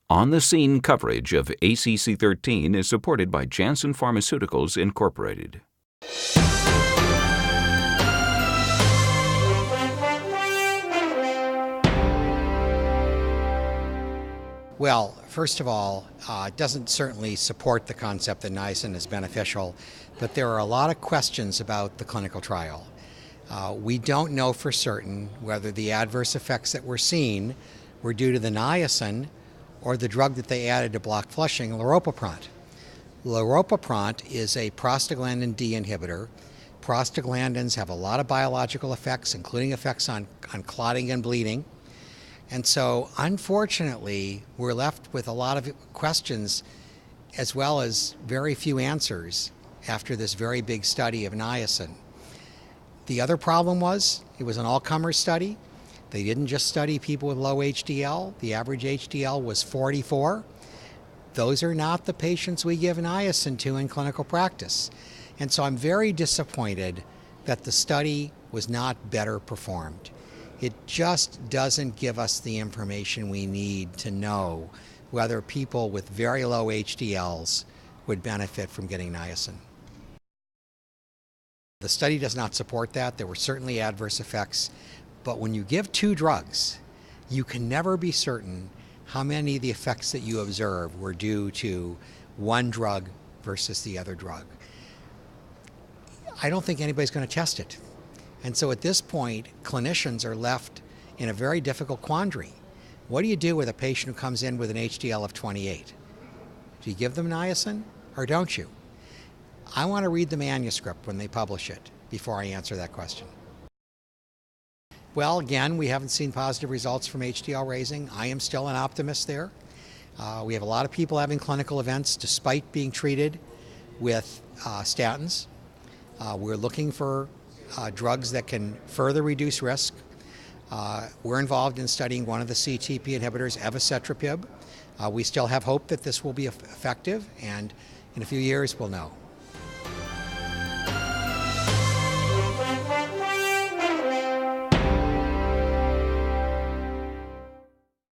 On-the-scene coverage of ACC.13 is supported by Janssen Pharmaceuticals, Incorporated. Well, first of all, it doesn't certainly support the concept that niacin is beneficial, but there are a lot of questions about the clinical trial. We don't know for certain whether the adverse effects that we're seeing were due to the niacin or the drug that they added to block flushing, laropiprant. Laropiprant is a prostaglandin D inhibitor. Prostaglandins have a lot of biological effects, including effects on clotting and bleeding. And so, unfortunately, we're left with a lot of questions as well as very few answers after this very big study of niacin. The other problem was it was an all-comers study. They didn't just study people with low HDL. The average HDL was 44. Those are not the patients we give niacin to in clinical practice. And so I'm very disappointed that the study was not better performed. It just doesn't give us the information we need to know whether people with very low HDLs would benefit from getting niacin. The study does not support that. There were certainly adverse effects, but when you give two drugs, you can never be certain how many of the effects that you observe were due to one drug versus the other drug. I don't think anybody's going to test it. And so at this point, clinicians are left in a very difficult quandary. What do you do with a patient who comes in with an HDL of 28? Do you give them niacin or don't you? I want to read the manuscript when they publish it before I answer that question. Well, again, we haven't seen positive results from HDL raising. I am still an optimist there. We have a lot of people having clinical events despite being treated with statins. We're looking for drugs that can further reduce risk. We're involved in studying one of the CETP inhibitors, evacetrapib. We still have hope that this will be effective, and in a few years we'll know.